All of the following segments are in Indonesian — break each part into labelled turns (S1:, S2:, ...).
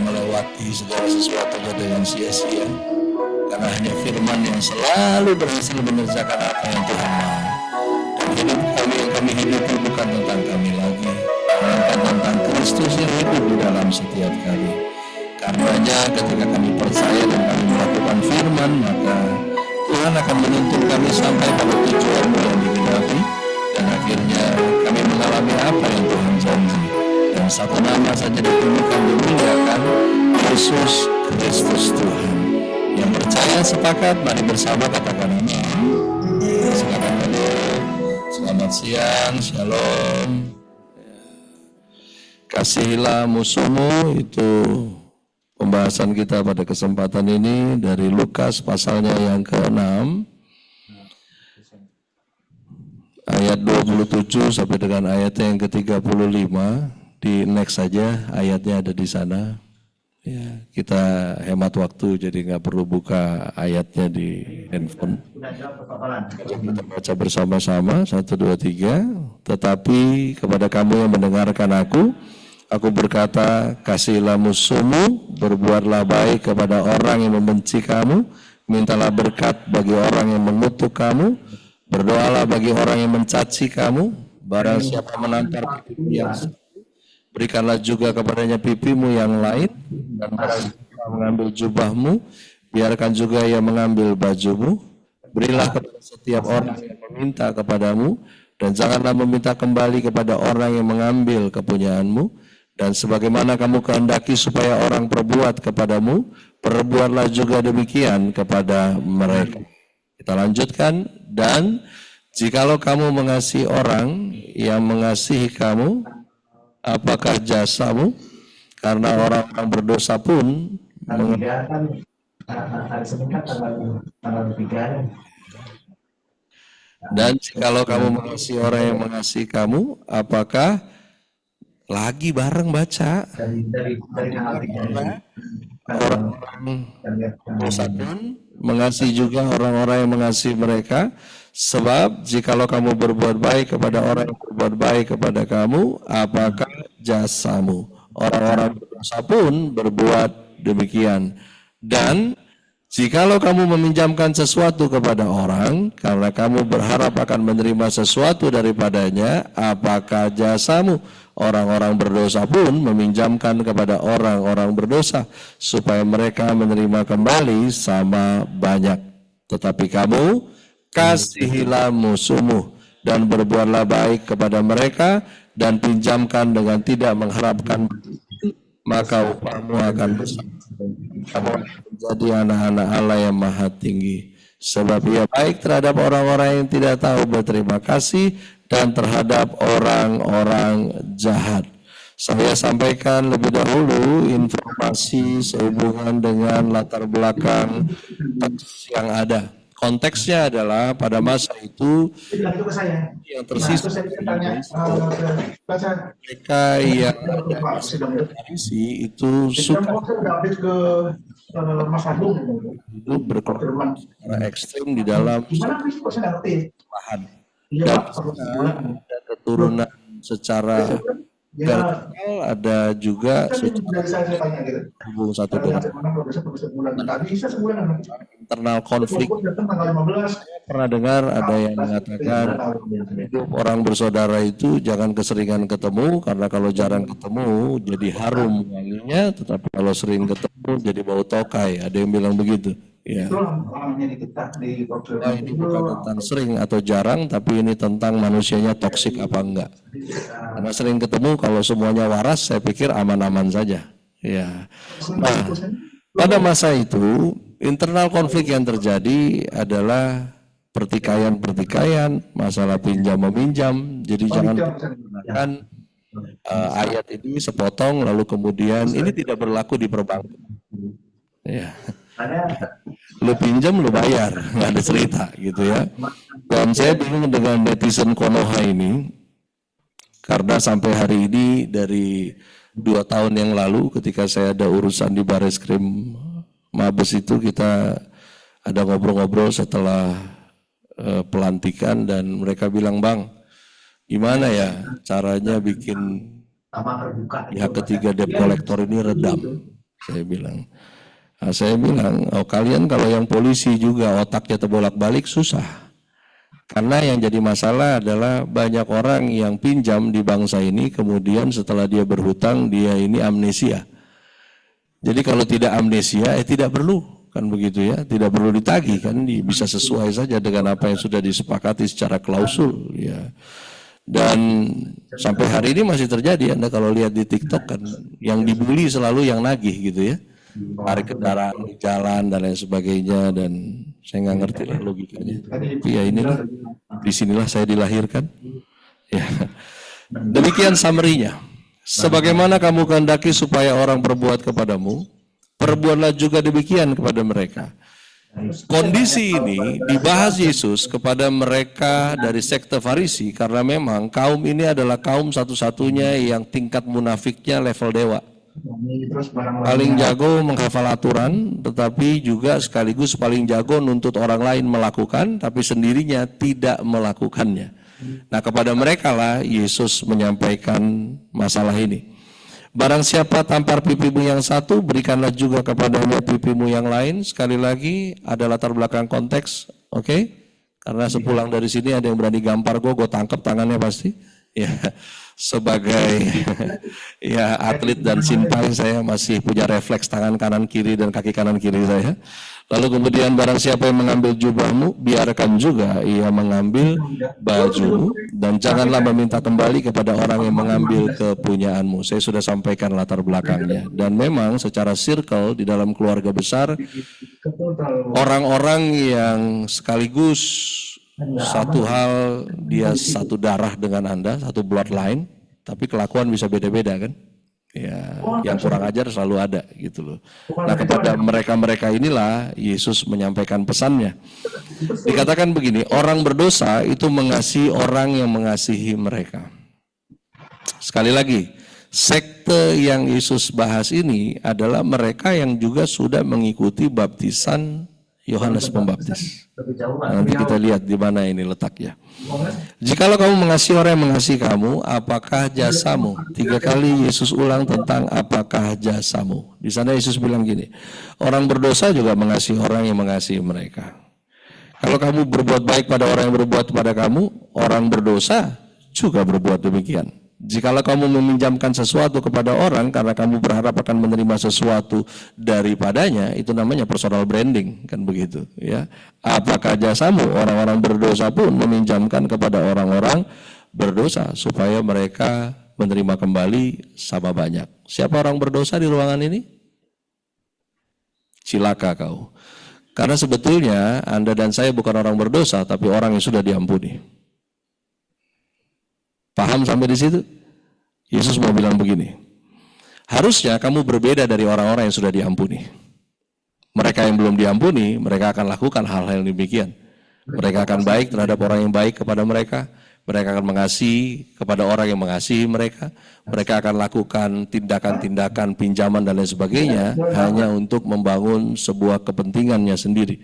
S1: melewati segala sesuatunya dengan sia-sia. Karena hanya firman yang selalu berhasil mengerjakan apa yang Tuhan mau. Dan hidup kami yang kami hidupi bukan tentang kami lagi, melainkan tentang Kristus yang hidup di dalam setiap kami. Karenanya ketika kami percaya dan kami melakukan firman, maka Tuhan akan menuntun kami sampai pada tujuan yang digenapi, dan akhirnya kami mengalami apa yang Tuhan janji. Dan satu nama saja ditunjukkan dimuliakan, Yesus Kristus Tuhan. Yang percaya sepakat, mari bersama katakan amin. Silakan. Selamat siang, shalom. Kasihilah musuhmu, itu pembahasan kita pada kesempatan ini dari Lukas pasalnya yang ke-6 ayat 27 sampai dengan ayatnya yang ke-35. Di next saja, ayatnya ada di sana. Ya, kita hemat waktu jadi nggak perlu buka ayatnya di handphone. Kita baca bersama-sama 1, 2, 3. Tetapi kepada kamu yang mendengarkan aku berkata, kasihilah musuhmu, berbuatlah baik kepada orang yang membenci kamu, mintalah berkat bagi orang yang mengutuk kamu, berdoalah bagi orang yang mencaci kamu. Barang siapa menampar pipimu yang satu, berikanlah juga kepadanya pipimu yang lain, dan barang siapa mengambil jubahmu, biarkan juga ia mengambil bajumu. Berilah kepada setiap orang yang meminta kepadamu, dan janganlah meminta kembali kepada orang yang mengambil kepunyaanmu. Dan sebagaimana kamu kehendaki supaya orang perbuat kepadamu, perbuatlah juga demikian kepada mereka. Kita lanjutkan. Dan jikalau kamu mengasihi orang yang mengasihi kamu, apakah jasamu? Karena orang-orang berdosa pun dan jikalau kamu mengasihi orang yang mengasihi kamu, apakah lagi bareng baca orang-orang berdosa pun mengasihi juga orang-orang yang mengasihi mereka. Sebab jikalau kamu berbuat baik kepada orang yang berbuat baik kepada kamu, apakah jasamu? Orang-orang berdosa pun berbuat demikian. Dan jikalau kamu meminjamkan sesuatu kepada orang, karena kamu berharap akan menerima sesuatu daripadanya, apakah jasamu? Orang-orang berdosa pun meminjamkan kepada orang-orang berdosa, supaya mereka menerima kembali sama banyak. Tetapi kamu kasihilah musuhmu, dan berbuatlah baik kepada mereka, dan pinjamkan dengan tidak mengharapkan, maka upahmu akan besar. Kamu menjadi anak-anak Allah yang maha tinggi. Sebab ia baik terhadap orang-orang yang tidak tahu berterima kasih, dan terhadap orang-orang jahat. Saya sampaikan lebih dahulu informasi sehubungan dengan latar belakang teks yang ada. Konteksnya adalah pada masa itu yang tersisa mereka yang ada Farisi itu suka hidup berkorban secara ekstrim di dalam lahan, dan ada keturunan secara vertikal, ada juga hubung satu dengan internal konflik. Saya pernah dengar ada yang mengatakan hidup orang bersaudara itu jangan keseringan ketemu, karena kalau jarang ketemu jadi harum wanginya, tetapi kalau sering ketemu jadi bau tokai. Ada yang bilang begitu. Ya. Nah, ini bukan tentang sering atau jarang, tapi ini tentang manusianya toksik apa enggak. Karena sering ketemu, kalau semuanya waras, saya pikir aman-aman saja. Ya. Nah, pada masa itu internal konflik yang terjadi adalah pertikaian, masalah pinjam meminjam. Jadi jangan menggunakan ayat ini sepotong lalu kemudian ini tidak berlaku di perbankan. Ya. Lu pinjam, lu bayar, nggak ada cerita gitu ya. Dan saya bingung dengan netizen Konoha ini, karena sampai hari ini dari 2 tahun yang lalu ketika saya ada urusan di Bareskrim Mabes itu, kita ada ngobrol-ngobrol setelah pelantikan, dan mereka bilang, Bang, gimana ya caranya bikin pihak ketiga debt collector ini redam. Saya bilang, oh kalian kalau yang polisi juga otaknya terbolak-balik susah. Karena yang jadi masalah adalah banyak orang yang pinjam di bangsa ini, kemudian setelah dia berhutang, dia ini amnesia. Jadi kalau tidak amnesia, tidak perlu, kan begitu ya, tidak perlu ditagih, kan bisa sesuai saja dengan apa yang sudah disepakati secara klausul, ya. Dan sampai hari ini masih terjadi, Anda kalau lihat di TikTok kan, yang dibully selalu yang nagih gitu ya. Tarik kendaraan di jalan dan lain sebagainya, dan saya nggak ngerti lah logikanya. Tapi ya inilah, disinilah saya dilahirkan. Ya. Demikian summary-nya. Sebagaimana kamu kehendaki supaya orang berbuat kepadamu, perbuatlah juga demikian kepada mereka. Kondisi ini dibahas Yesus kepada mereka dari sekte Farisi karena memang kaum ini adalah kaum satu-satunya yang tingkat munafiknya level dewa. Paling jago menghafal aturan, tetapi juga sekaligus paling jago nuntut orang lain melakukan, tapi sendirinya tidak melakukannya. Nah, kepada mereka lah Yesus menyampaikan masalah ini. Barang siapa tampar pipimu yang satu, berikanlah juga kepadanya pipimu yang lain. Sekali lagi ada latar belakang konteks, oke? Karena sepulang dari sini ada yang berani gampar gue tangkap tangannya pasti. Ya, sebagai ya atlet dan simpai saya masih punya refleks tangan kanan kiri dan kaki kanan kiri saya. Lalu kemudian barang siapa yang mengambil jubahmu, biarkan juga ia mengambil bajumu, dan janganlah meminta kembali kepada orang yang mengambil kepunyaanmu. Saya sudah sampaikan latar belakangnya. Dan memang secara circle di dalam keluarga besar, orang-orang yang sekaligus satu hal, dia satu darah dengan Anda, satu bloodline, tapi kelakuan bisa beda-beda kan? Ya, yang kurang ajar selalu ada gitu loh. Nah, kepada mereka-mereka inilah Yesus menyampaikan pesannya. Dikatakan begini, orang berdosa itu mengasihi orang yang mengasihi mereka. Sekali lagi, sekte yang Yesus bahas ini adalah mereka yang juga sudah mengikuti baptisan Yohanes Pembaptis. Nanti kita lihat di mana ini letaknya. Jikalau kamu mengasihi orang yang mengasihi kamu, apakah jasamu? 3 kali Yesus ulang tentang apakah jasamu. Di sana Yesus bilang gini, orang berdosa juga mengasihi orang yang mengasihi mereka. Kalau kamu berbuat baik pada orang yang berbuat kepada kamu, orang berdosa juga berbuat demikian. Jikalau kamu meminjamkan sesuatu kepada orang karena kamu berharap akan menerima sesuatu daripadanya, itu namanya personal branding, kan begitu ya. Apakah jasamu? Orang-orang berdosa pun meminjamkan kepada orang-orang berdosa supaya mereka menerima kembali sama banyak. Siapa orang berdosa di ruangan ini? Cilaka kau. Karena sebetulnya Anda dan saya bukan orang berdosa, tapi orang yang sudah diampuni. Paham sampai di situ? Yesus mau bilang begini, harusnya kamu berbeda dari orang-orang yang sudah diampuni. Mereka yang belum diampuni, mereka akan lakukan hal-hal yang demikian. Mereka akan baik terhadap orang yang baik kepada mereka. Mereka akan mengasihi kepada orang yang mengasihi mereka. Mereka akan lakukan tindakan-tindakan pinjaman dan lain sebagainya hanya untuk membangun sebuah kepentingannya sendiri.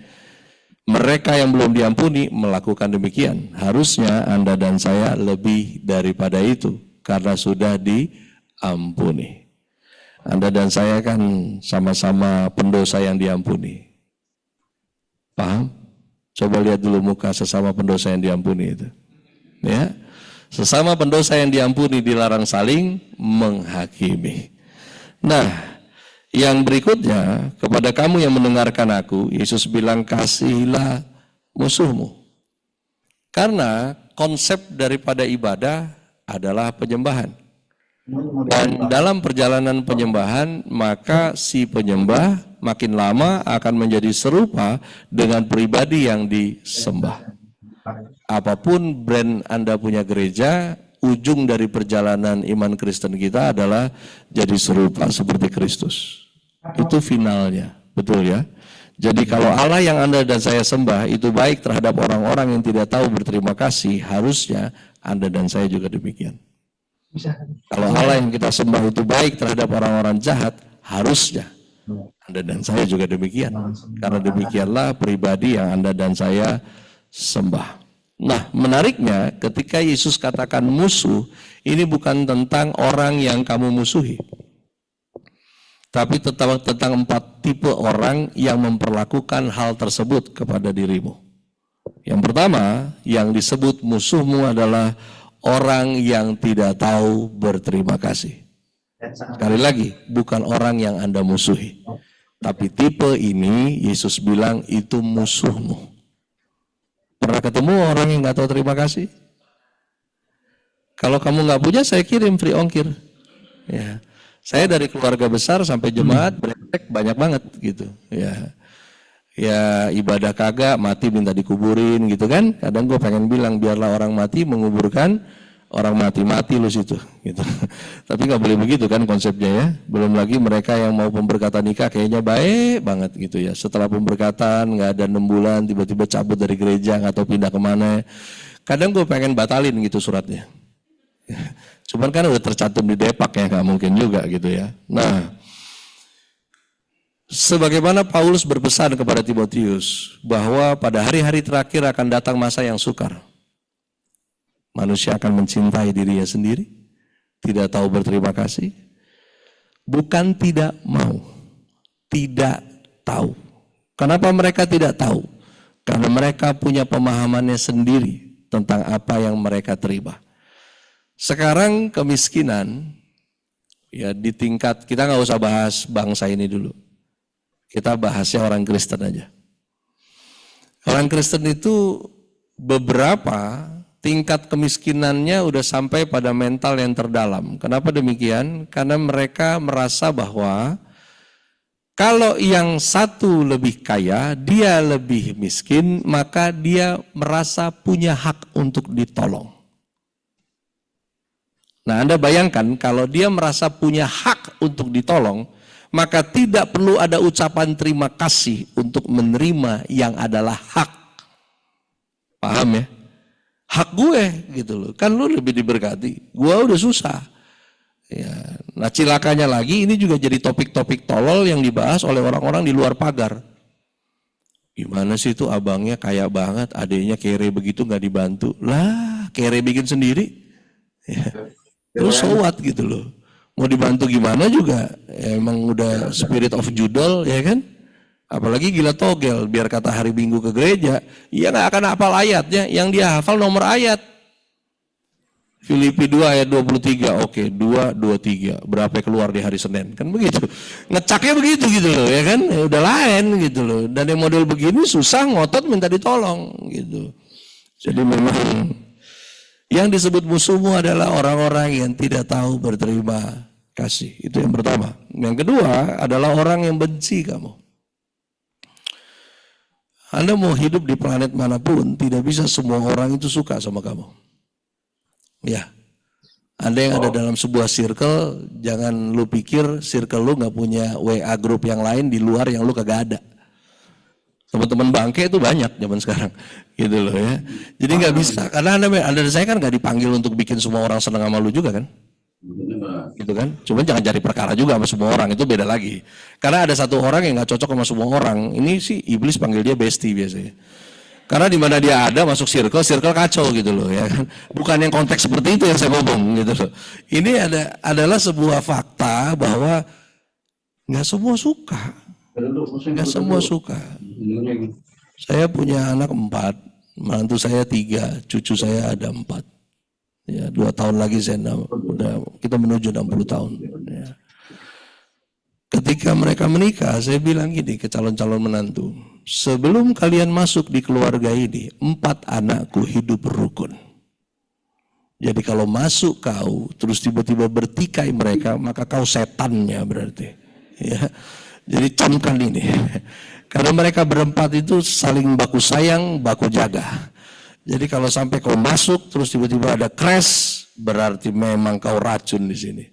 S1: Mereka yang belum diampuni melakukan demikian. Harusnya Anda dan saya lebih daripada itu karena sudah diampuni. Anda dan saya kan sama-sama pendosa yang diampuni. Paham? Coba lihat dulu muka sesama pendosa yang diampuni itu. Ya. Sesama pendosa yang diampuni dilarang saling menghakimi. Nah, yang berikutnya, kepada kamu yang mendengarkan aku, Yesus bilang kasihilah musuhmu. Karena konsep daripada ibadah adalah penyembahan. Dan dalam perjalanan penyembahan, maka si penyembah makin lama akan menjadi serupa dengan pribadi yang disembah. Apapun brand Anda punya gereja, ujung dari perjalanan iman Kristen kita adalah jadi serupa seperti Kristus. Itu finalnya, betul ya? Jadi kalau Allah yang Anda dan saya sembah itu baik terhadap orang-orang yang tidak tahu berterima kasih, harusnya Anda dan saya juga demikian. Kalau Allah yang kita sembah itu baik terhadap orang-orang jahat, harusnya Anda dan saya juga demikian. Karena demikianlah pribadi yang Anda dan saya sembah. Nah, menariknya ketika Yesus katakan musuh, ini bukan tentang orang yang kamu musuhi. tapi tentang 4 tipe orang yang memperlakukan hal tersebut kepada dirimu. Yang pertama, yang disebut musuhmu adalah orang yang tidak tahu berterima kasih. Sekali lagi, bukan orang yang Anda musuhi. Tapi tipe ini, Yesus bilang itu musuhmu. Pernah ketemu orang yang nggak tahu terima kasih? Kalau kamu nggak punya, saya kirim free ongkir. Ya. Saya dari keluarga besar sampai jemaat brengsek banyak banget gitu. Ya ibadah kagak, mati minta dikuburin gitu kan. Kadang gue pengen bilang biarlah orang mati menguburkan orang mati lu situ gitu. Tapi nggak boleh begitu kan konsepnya ya. Belum lagi mereka yang mau pemberkatan nikah kayaknya baik banget gitu ya. Setelah pemberkatan nggak ada 6 bulan tiba-tiba cabut dari gereja atau pindah kemana. Kadang gue pengen batalin gitu suratnya. Cuman kan udah tercantum di Depak ya, nggak mungkin juga gitu ya. Nah, sebagaimana Paulus berpesan kepada Timotius bahwa pada hari-hari terakhir akan datang masa yang sukar. Manusia akan mencintai dirinya sendiri, tidak tahu berterima kasih, bukan tidak mau, tidak tahu. Kenapa mereka tidak tahu? Karena mereka punya pemahamannya sendiri tentang apa yang mereka terima. Sekarang kemiskinan, ya di tingkat, kita nggak usah bahas bangsa ini dulu. Kita bahasnya orang Kristen aja. Orang Kristen itu beberapa tingkat kemiskinannya udah sampai pada mental yang terdalam. Kenapa demikian? Karena mereka merasa bahwa kalau yang satu lebih kaya, dia lebih miskin, maka dia merasa punya hak untuk ditolong. Nah, Anda bayangkan kalau dia merasa punya hak untuk ditolong, maka tidak perlu ada ucapan terima kasih untuk menerima yang adalah hak. Paham ya? Hak gue gitu loh. Kan lu lebih diberkati. Gue udah susah. Ya. Nah, cilakanya lagi ini juga jadi topik-topik tolol yang dibahas oleh orang-orang di luar pagar. Gimana sih itu abangnya kaya banget, adiknya kere begitu nggak dibantu. Lah, kere bikin sendiri. Ya. Terus so what gitu loh. Mau dibantu gimana juga, ya, emang udah spirit of judol ya kan. Apalagi gila togel, biar kata hari Minggu ke gereja, ia gak akan hafal ayatnya, yang dia hafal nomor ayat. Filipi 2 ayat 23, oke 2, 23, berapa keluar di hari Senin, kan begitu. Ngecaknya begitu gitu loh ya kan, ya udah lain gitu loh. Dan yang model begini susah ngotot minta ditolong gitu. Jadi memang yang disebut musuhmu adalah orang-orang yang tidak tahu berterima kasih. Itu yang pertama. Yang kedua adalah orang yang benci kamu. Anda mau hidup di planet manapun, tidak bisa semua orang itu suka sama kamu. Ya. Anda yang ada dalam sebuah circle, jangan lu pikir circle lu gak punya WA group yang lain di luar yang lu kagak ada. Teman-teman bangke itu banyak zaman sekarang, gitu loh ya. Jadi nggak bisa, karena anda saya kan nggak dipanggil untuk bikin semua orang senang sama lu juga kan, gitu kan. Cuman jangan cari perkara juga sama semua orang, itu beda lagi. Karena ada satu orang yang nggak cocok sama semua orang. Ini sih iblis panggil dia bestie biasanya. Karena di mana dia ada masuk circle kacau gitu loh ya kan. Bukan yang konteks seperti itu yang saya ngomong gitu loh. Ini adalah sebuah fakta bahwa nggak semua suka. Nggak semua suka. Saya punya anak 4, menantu saya 3, cucu saya ada 4. Ya, 2 tahun lagi kita menuju 60 tahun. Ya. Ketika mereka menikah, saya bilang gini ke calon-calon menantu, sebelum kalian masuk di keluarga ini, 4 anakku hidup rukun. Jadi kalau masuk kau, terus tiba-tiba bertikai mereka, maka kau setannya berarti. Ya. Jadi camkan ini, karena mereka berempat itu saling baku sayang, baku jaga. Jadi kalau sampai kau masuk terus tiba-tiba ada crash, berarti memang kau racun di sini.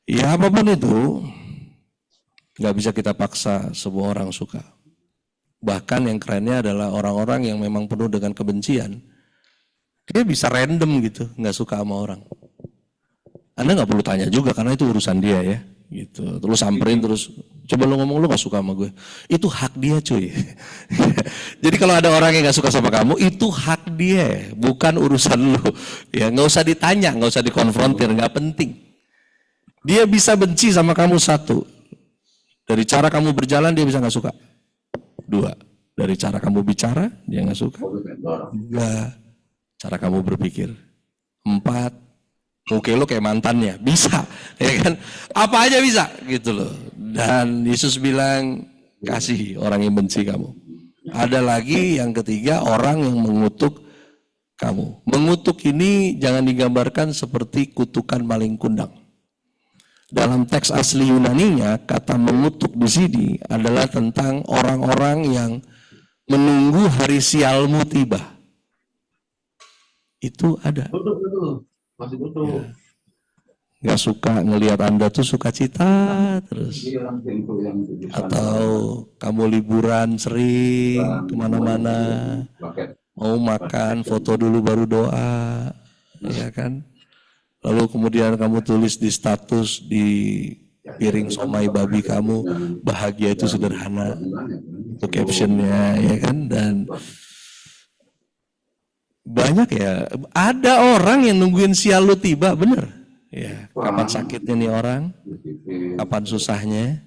S1: Ya apapun itu, nggak bisa kita paksa semua orang suka. Bahkan yang kerennya adalah orang-orang yang memang penuh dengan kebencian. Dia bisa random gitu, nggak suka sama orang. Anda nggak perlu tanya juga karena itu urusan dia ya. Gitu, terus samperin terus coba lu ngomong lu gak suka sama gue, itu hak dia cuy. Jadi kalau ada orang yang gak suka sama kamu, itu hak dia, bukan urusan lu. Ya nggak usah ditanya, nggak usah dikonfrontir, nggak penting. Dia bisa benci sama kamu satu. Dari cara kamu berjalan dia bisa nggak suka. Dua, dari cara kamu bicara dia nggak suka. Tiga, cara kamu berpikir. Empat, oke lo kayak mantannya, bisa, ya kan? Apa aja bisa, gitu loh. Dan Yesus bilang kasih orang yang benci kamu. Ada lagi yang ketiga, orang yang mengutuk kamu. Mengutuk ini jangan digambarkan seperti kutukan maling kundang. Dalam teks asli Yunaninya, kata mengutuk di sini adalah tentang orang-orang yang menunggu hari sialmu tiba. Itu ada.
S2: Betul. Masih betul.
S1: Ya. Gak suka ngelihat Anda tuh sukacita terus. Atau kamu liburan sering kemana-mana, mau makan, foto dulu baru doa, ya kan? Lalu kemudian kamu tulis di status di piring somai babi kamu, bahagia itu sederhana, itu captionnya, ya kan? Dan banyak ya, ada orang yang nungguin sial lu tiba, bener. Ya, kapan sakitnya nih orang, kapan susahnya.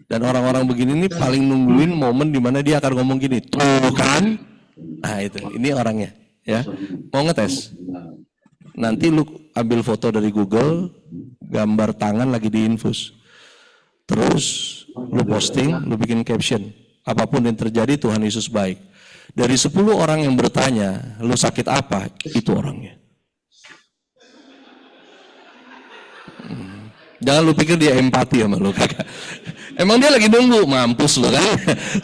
S1: Dan orang-orang begini nih paling nungguin momen dimana dia akan ngomong gini, tuh kan? Nah itu, ini orangnya, ya. Mau ngetes? Nanti lu ambil foto dari Google, gambar tangan lagi diinfus. Terus lu posting, lu bikin caption. Apapun yang terjadi Tuhan Yesus baik. Dari 10 orang yang bertanya, lu sakit apa? Itu orangnya. Jangan lu pikir dia empati sama lu, kakak. Emang dia lagi nunggu, mampus lu kan.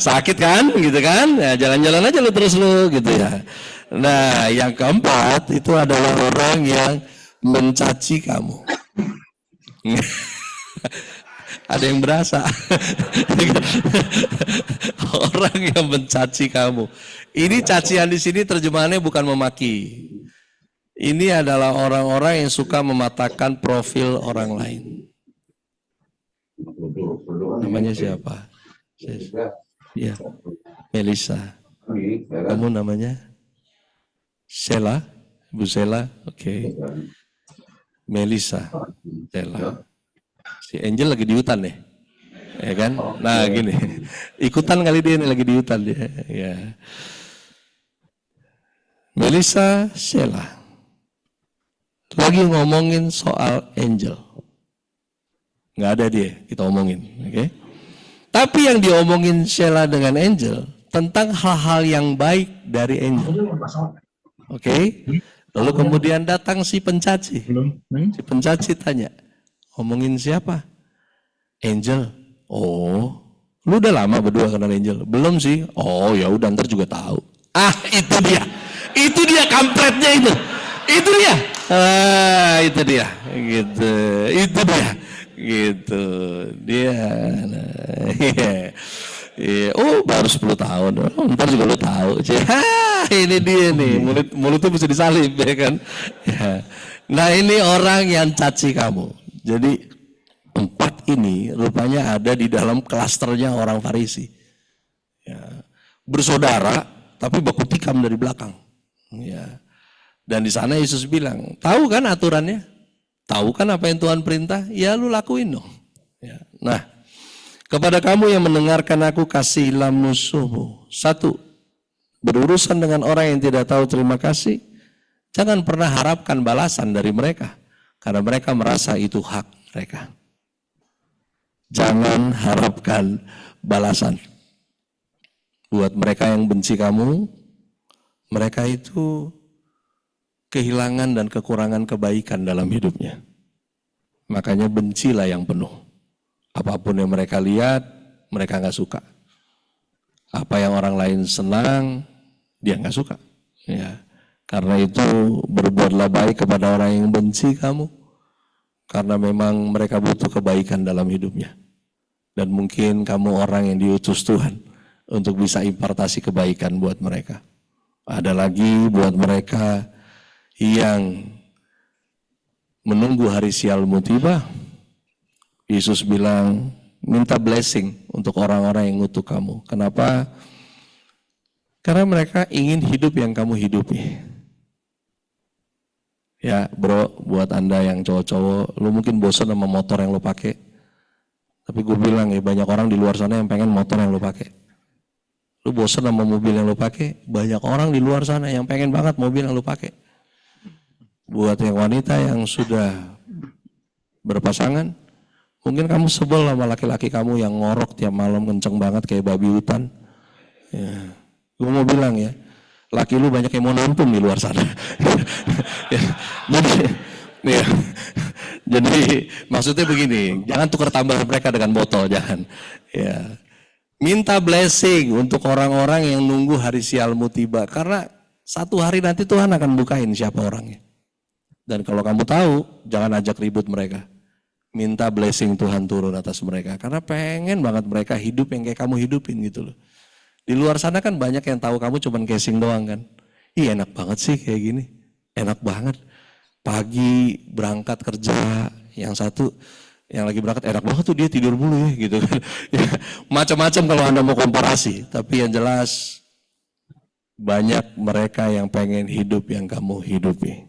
S1: Sakit kan, gitu kan. Ya, jalan-jalan aja lu terus lu, gitu ya. Nah, yang keempat itu adalah orang yang mencaci kamu. Ada yang berasa. Orang yang mencaci kamu. Ini cacian di sini terjemahannya bukan memaki. Ini adalah orang-orang yang suka mematahkan profil orang lain. Namanya siapa? Ya, Melisa. Kamu namanya? Sheila? Bu Sheila? Oke. Melisa. Sheila. Si Angel lagi di hutan nih. Ya kan? Nah gini. Ikutan kali dia nih lagi di hutan dia. Ya. Melisa, Sheila. Lagi ngomongin soal Angel. Nggak ada dia, kita omongin. Oke? Tapi yang diomongin Sheila dengan Angel tentang hal-hal yang baik dari Angel. Oke? Lalu kemudian datang si pencaci. Si pencaci tanya, ngomongin siapa? Angel. Oh, lu udah lama berdua kenal Angel? Belum sih. Oh ya udah ntar juga tahu. Ah itu dia. Itu dia kampretnya itu. Itu dia. Ah itu dia. Gitu. Itu dia. Gitu. Dia. Iya. Oh baru 10 tahun. Oh, ntar juga lu tahu. Ini dia nih. Mulutnya bisa disalib ya kan. Ya. Nah ini orang yang caci kamu. Jadi 4 ini rupanya ada di dalam klasternya orang Farisi. Ya. Bersaudara tapi baku tikam dari belakang. Ya. Dan di sana Yesus bilang, tahu kan aturannya? Tahu kan apa yang Tuhan perintah? Ya lu lakuin dong. Ya. Nah, kepada kamu yang mendengarkan aku, kasihilah musuhmu. 1, berurusan dengan orang yang tidak tahu terima kasih, jangan pernah harapkan balasan dari mereka. Karena mereka merasa itu hak mereka. Jangan harapkan balasan. Buat mereka yang benci kamu, mereka itu kehilangan dan kekurangan kebaikan dalam hidupnya. Makanya bencilah yang penuh. Apapun yang mereka lihat, mereka nggak suka. Apa yang orang lain senang, dia nggak suka. Ya. Karena itu berbuatlah baik kepada orang yang benci kamu. Karena memang mereka butuh kebaikan dalam hidupnya. Dan mungkin kamu orang yang diutus Tuhan untuk bisa impartasi kebaikan buat mereka. Ada lagi buat mereka yang menunggu hari sialmu tiba. Yesus bilang, minta blessing untuk orang-orang yang ngutuk kamu. Kenapa? Karena mereka ingin hidup yang kamu hidupi. Ya bro, buat Anda yang cowok-cowok, lu mungkin bosan sama motor yang lu pakai. Tapi gue bilang ya, banyak orang di luar sana yang pengen motor yang lu pakai. Lu bosan sama mobil yang lu pakai, banyak orang di luar sana yang pengen banget mobil yang lu pakai. Buat yang wanita yang sudah berpasangan, mungkin kamu sebel sama laki-laki kamu yang ngorok tiap malam kenceng banget kayak babi hutan. Ya. Gue mau bilang ya, laki lu banyak yang mau nonton di luar sana. Ya. Ya. Jadi maksudnya begini, jangan tukar tambah mereka dengan botol, jangan. Ya. Minta blessing untuk orang-orang yang nunggu hari sialmu tiba, karena satu hari nanti Tuhan akan bukain siapa orangnya. Dan kalau kamu tahu, jangan ajak ribut mereka. Minta blessing Tuhan turun atas mereka, karena pengen banget mereka hidup yang kayak kamu hidupin gitu loh. Di luar sana kan banyak yang tahu kamu cuman casing doang kan. Ih enak banget sih kayak gini, enak banget. Pagi berangkat kerja, yang satu yang lagi berangkat enak banget tuh dia tidur mulu ya gitu kan. Ya, macam-macam kalau Anda mau komparasi, tapi yang jelas banyak mereka yang pengen hidup yang kamu hidupi.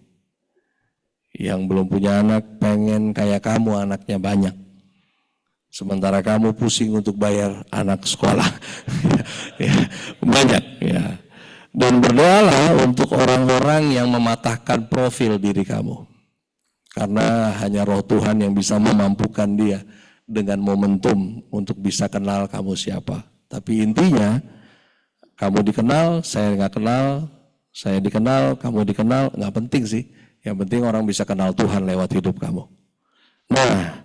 S1: Yang belum punya anak pengen kayak kamu anaknya banyak. Sementara kamu pusing untuk bayar anak sekolah. Ya, banyak ya. Dan berdoalah untuk orang-orang yang mematahkan profil diri kamu. Karena hanya roh Tuhan yang bisa memampukan dia dengan momentum untuk bisa kenal kamu siapa. Tapi intinya, kamu dikenal, saya nggak kenal, saya dikenal, kamu dikenal, nggak penting sih. Yang penting orang bisa kenal Tuhan lewat hidup kamu. Nah,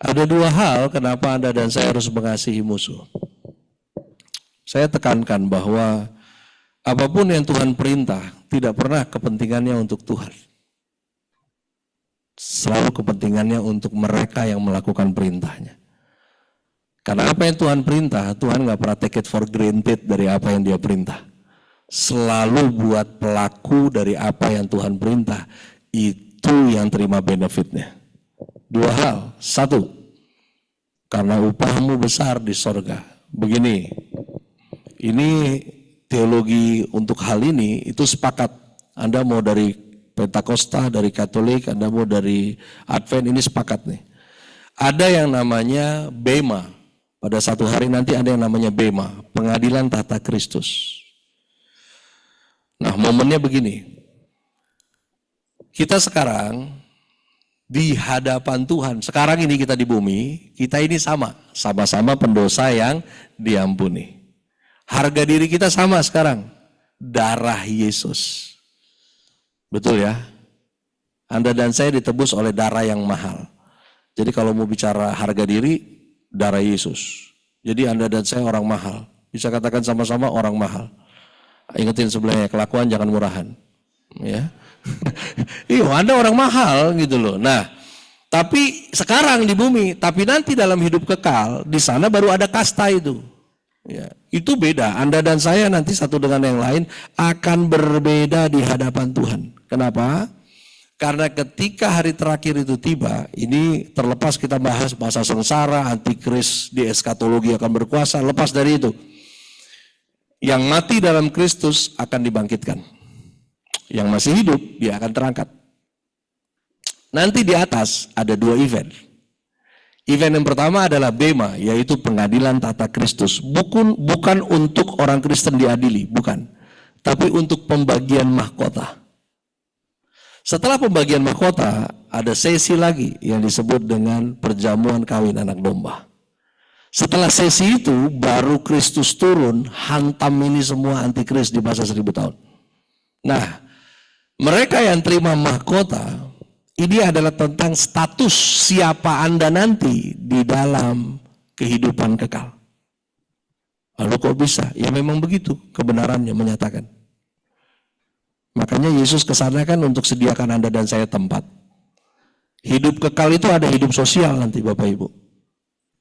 S1: ada dua hal kenapa Anda dan saya harus mengasihi musuh. Saya tekankan bahwa apapun yang Tuhan perintah, tidak pernah kepentingannya untuk Tuhan. Selalu kepentingannya untuk mereka yang melakukan perintahnya. Karena apa yang Tuhan perintah, Tuhan nggak pernah take it for granted dari apa yang dia perintah. Selalu buat pelaku dari apa yang Tuhan perintah, itu yang terima benefitnya. Dua hal, satu, karena upahmu besar di sorga. Begini, ini teologi untuk hal ini itu sepakat. Anda mau dari Pentakosta, dari Katolik, Anda mau dari Advent, ini sepakat nih. Ada yang namanya Bema. Pada satu hari nanti ada yang namanya Bema, pengadilan tahta Kristus. Nah momennya begini, kita sekarang di hadapan Tuhan, sekarang ini kita di bumi, kita ini sama-sama pendosa yang diampuni. Harga diri kita sama sekarang, darah Yesus. Betul ya? Anda dan saya ditebus oleh darah yang mahal. Jadi kalau mau bicara harga diri, darah Yesus. Jadi Anda dan saya orang mahal. Bisa katakan sama-sama orang mahal. Ingetin sebelahnya, kelakuan jangan murahan. Ya. Iya, Anda orang mahal gitu loh. Nah, tapi sekarang di bumi, tapi nanti dalam hidup kekal, di sana baru ada kasta itu. Ya, itu beda. Anda dan saya nanti satu dengan yang lain akan berbeda di hadapan Tuhan. Kenapa? Karena ketika hari terakhir itu tiba, ini terlepas kita bahas masa sengsara, antikris di eskatologi akan berkuasa, lepas dari itu. Yang mati dalam Kristus akan dibangkitkan. Yang masih hidup, dia akan terangkat. Nanti di atas ada dua event. Event yang pertama adalah Bema, yaitu pengadilan tahta Kristus. Bukan untuk orang Kristen diadili, bukan. Tapi untuk pembagian mahkota. Setelah pembagian mahkota, ada sesi lagi yang disebut dengan perjamuan kawin anak domba. Setelah sesi itu, baru Kristus turun, hantam ini semua antikris di masa 1000 tahun. Nah, mereka yang terima mahkota, ini adalah tentang status siapa Anda nanti di dalam kehidupan kekal. Lalu kok bisa? Ya memang begitu kebenarannya menyatakan. Makanya Yesus kesana kan untuk sediakan Anda dan saya tempat. Hidup kekal itu ada hidup sosial nanti Bapak Ibu.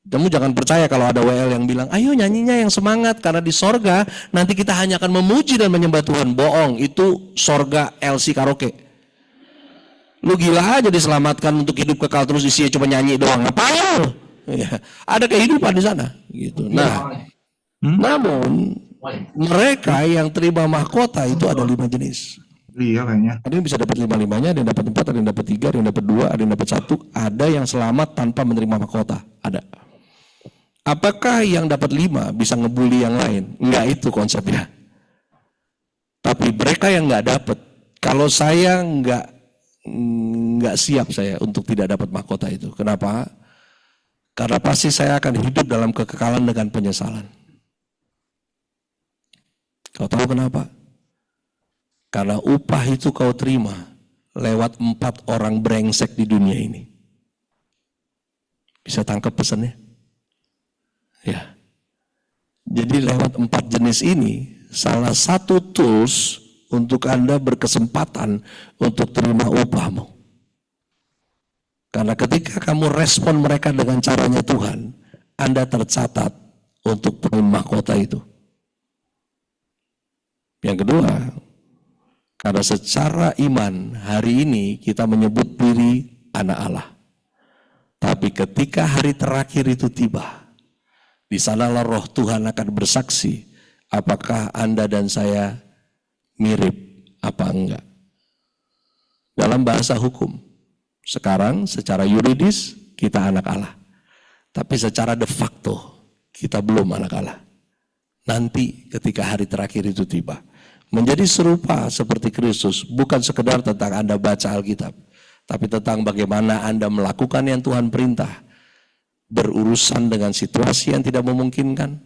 S1: Kamu jangan percaya kalau ada WL yang bilang, ayo nyanyinya yang semangat karena di sorga nanti kita hanya akan memuji dan menyembah Tuhan. Bohong, itu sorga LC karaoke. Lu gila aja diselamatkan untuk hidup kekal terus isinya cuma nyanyi doang. Ngapain? Ya, ada kehidupan di sana gitu. Nah, namun mereka yang terima mahkota itu ada 5 jenis.
S3: Iya kayaknya.
S1: Ada yang bisa dapat 5-5-nya, ada yang dapat 4, ada yang dapat 3, ada yang dapat 2, ada yang dapat 1, ada yang selamat tanpa menerima mahkota. Ada. Apakah yang dapat 5 bisa ngebully yang lain? Enggak, itu konsepnya. Tapi mereka yang enggak dapat, kalau saya enggak siap saya untuk tidak dapat mahkota itu. Kenapa? Karena pasti saya akan hidup dalam kekekalan dengan penyesalan. Kau tahu kenapa? Karena upah itu kau terima lewat 4 orang brengsek di dunia ini. Bisa tangkap pesannya? Ya. Jadi lewat 4 jenis ini, salah satu tools untuk Anda berkesempatan untuk terima upahmu. Karena ketika kamu respon mereka dengan caranya Tuhan, Anda tercatat untuk poin mahkota itu. Yang kedua, karena secara iman hari ini kita menyebut diri anak Allah. Tapi ketika hari terakhir itu tiba, di sanalah roh Tuhan akan bersaksi apakah Anda dan saya mirip apa enggak. Dalam bahasa hukum, sekarang secara yuridis kita anak Allah. Tapi secara de facto kita belum anak Allah. Nanti ketika hari terakhir itu tiba, menjadi serupa seperti Kristus, bukan sekedar tentang Anda baca Alkitab, tapi tentang bagaimana Anda melakukan yang Tuhan perintah, berurusan dengan situasi yang tidak memungkinkan,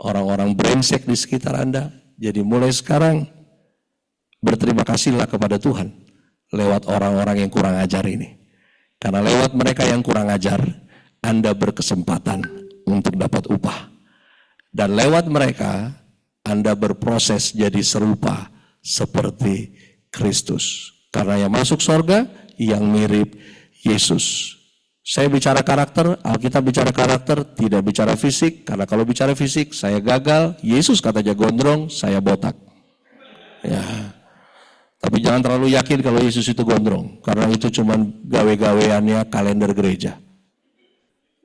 S1: orang-orang brengsek di sekitar Anda. Jadi mulai sekarang, berterima kasihlah kepada Tuhan lewat orang-orang yang kurang ajar ini. Karena lewat mereka yang kurang ajar, Anda berkesempatan untuk dapat upah. Dan lewat mereka, Anda berproses jadi serupa seperti Kristus. Karena yang masuk surga yang mirip Yesus. Saya bicara karakter, Alkitab bicara karakter, tidak bicara fisik. Karena kalau bicara fisik, saya gagal. Yesus katanya gondrong, saya botak. Ya. Tapi jangan terlalu yakin kalau Yesus itu gondrong. Karena itu cuma gawe-gaweannya kalender gereja.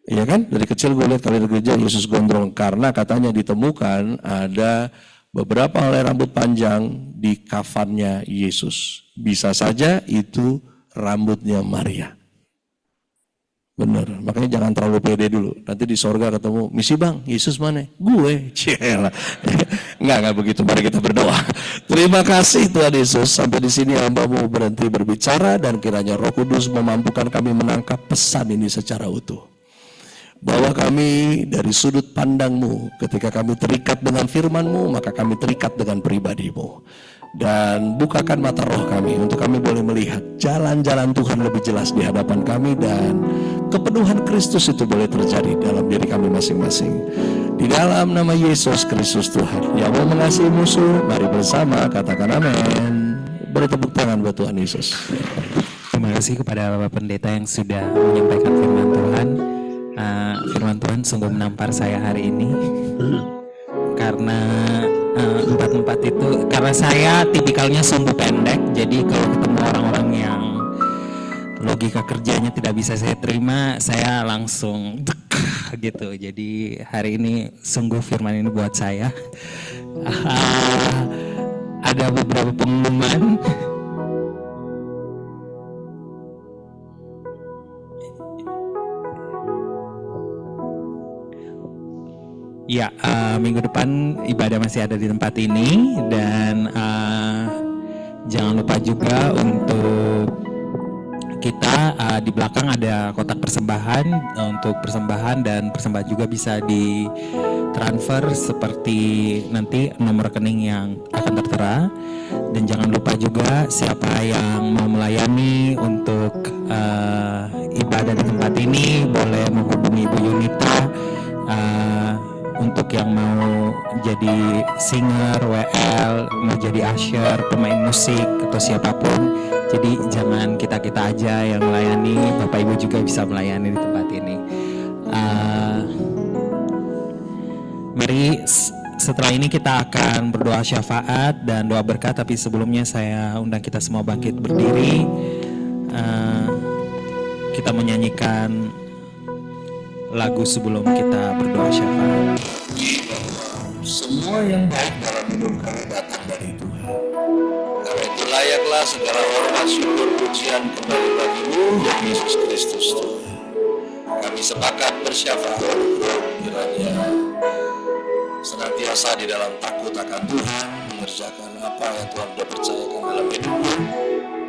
S1: Iya kan? Dari kecil gue lihat kalender gereja Yesus gondrong. Karena katanya ditemukan ada beberapa helai rambut panjang di kafannya Yesus. Bisa saja itu rambutnya Maria. Bener, makanya jangan terlalu pede dulu. Nanti di sorga ketemu, misi bang, Yesus mana? Gue, cielah. Enggak begitu, mari kita berdoa. Terima kasih Tuhan Yesus, sampai di sini hamba mau berhenti berbicara dan kiranya Roh Kudus memampukan kami menangkap pesan ini secara utuh. Bahwa kami dari sudut pandang-Mu, ketika kami terikat dengan firman-Mu, maka kami terikat dengan pribadi-Mu. Dan bukakan mata roh kami untuk kami boleh melihat jalan-jalan Tuhan lebih jelas di hadapan kami, dan kepenuhan Kristus itu boleh terjadi dalam diri kami masing-masing. Di dalam nama Yesus Kristus Tuhan yang mau mengasihi musuh, mari bersama katakan amin. Beri tepuk tangan buat Tuhan Yesus.
S4: Terima kasih kepada Bapak Pendeta yang sudah menyampaikan firman Tuhan. Firman Tuhan sungguh menampar saya hari ini. Karena empat itu, karena saya tipikalnya sumbu pendek, jadi kalau ketemu orang-orang yang logika kerjanya tidak bisa saya terima, saya langsung gitu. Jadi hari ini sungguh firman ini buat saya. Ada beberapa pengumuman. Ya, minggu depan ibadah masih ada di tempat ini, dan jangan lupa juga untuk kita di belakang ada kotak persembahan untuk persembahan, dan persembahan juga bisa ditransfer seperti nanti nomor rekening yang akan tertera. Dan jangan lupa juga siapa yang mau melayani untuk ibadah di tempat ini boleh menghubungi Ibu Yunita. Untuk yang mau jadi singer, WL, mau jadi usher, pemain musik, atau siapapun. Jadi jangan kita-kita aja yang melayani, Bapak Ibu juga bisa melayani di tempat ini. Mari setelah ini kita akan berdoa syafaat dan doa berkat. Tapi sebelumnya saya undang kita semua bangkit berdiri. Kita menyanyikan lagu sebelum kita berdoa syafaat.
S1: Semua yang baik dalam hidup kami datang dari Tuhan. Karena itulah layaklah segala hormat, syukur, pujian kembali bagi-Mu, ya Yesus Kristus Tuhan. Kami sepakat bersyafaat kiranya senantiasa di dalam takut akan Tuhan, mengerjakan apa yang Tuhan sudah percayakan dalam hidupnya.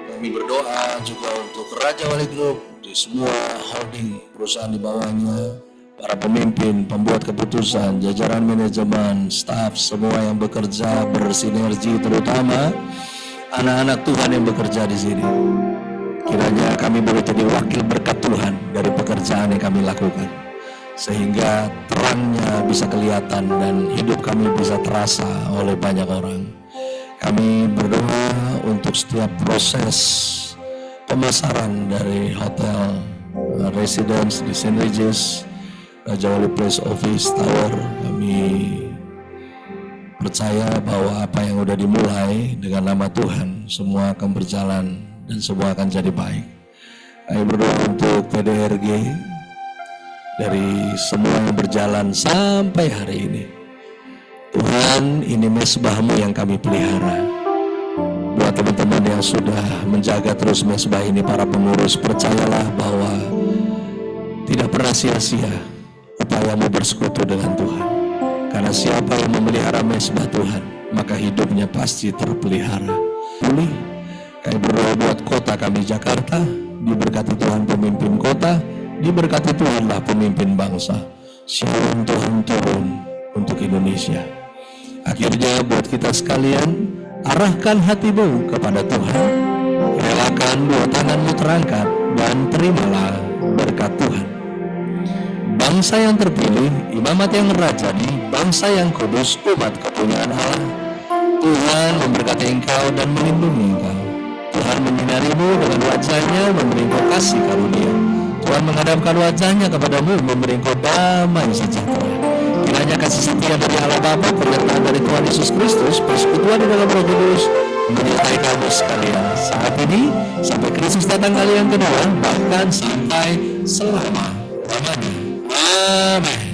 S1: Kami berdoa juga untuk Raja Wali Group, di semua holding perusahaan di bawahnya, para pemimpin, pembuat keputusan, jajaran manajemen, staf, semua yang bekerja bersinergi, terutama anak-anak Tuhan yang bekerja di sini. Kiranya kami boleh jadi wakil berkat Tuhan dari pekerjaan yang kami lakukan, sehingga terangnya bisa kelihatan dan hidup kami bisa terasa oleh banyak orang. Kami berdoa untuk setiap proses pemasaran dari hotel, residence di St. Regis, Raja Wali Place Office Tower. Kami percaya bahwa apa yang sudah dimulai dengan nama Tuhan semua akan berjalan dan semua akan jadi baik. Kami berdoa untuk PDRG, dari semua yang berjalan sampai hari ini. Tuhan, ini mesbah-Mu yang kami pelihara. Buat teman-teman yang sudah menjaga terus mesbah ini, para pengurus, percayalah bahwa tidak pernah sia-sia upayamu bersekutu dengan Tuhan. Karena siapa yang memelihara mesbah Tuhan, maka hidupnya pasti terpelihara. Pulih. Kami berdoa buat kota kami Jakarta, diberkati Tuhan pemimpin kota, diberkati Tuhanlah pemimpin bangsa. Shalom Tuhan turun untuk Indonesia. Akhirnya buat kita sekalian, arahkan hatimu kepada Tuhan. Relakan dua tanganmu terangkat dan terimalah berkat Tuhan. Bangsa yang terpilih, imamat yang rajani, bangsa yang kudus, umat kepunyaan Allah. Tuhan memberkati engkau dan melindungi engkau. Tuhan menyinarimu dengan wajahnya, memberi engkau kasih karunia. Tuhan menghadapkan wajahnya kepadamu, memberi engkau damai sejahtera. Kiranya kasih setia dari Allah Bapa, penyertaan dari Tuhan Yesus Kristus, persekutuan di dalam Roh Kudus menyertai kamu sekalian saat ini sampai Kristus datang kali yang kedua, bahkan sampai selama-lamanya. Amin.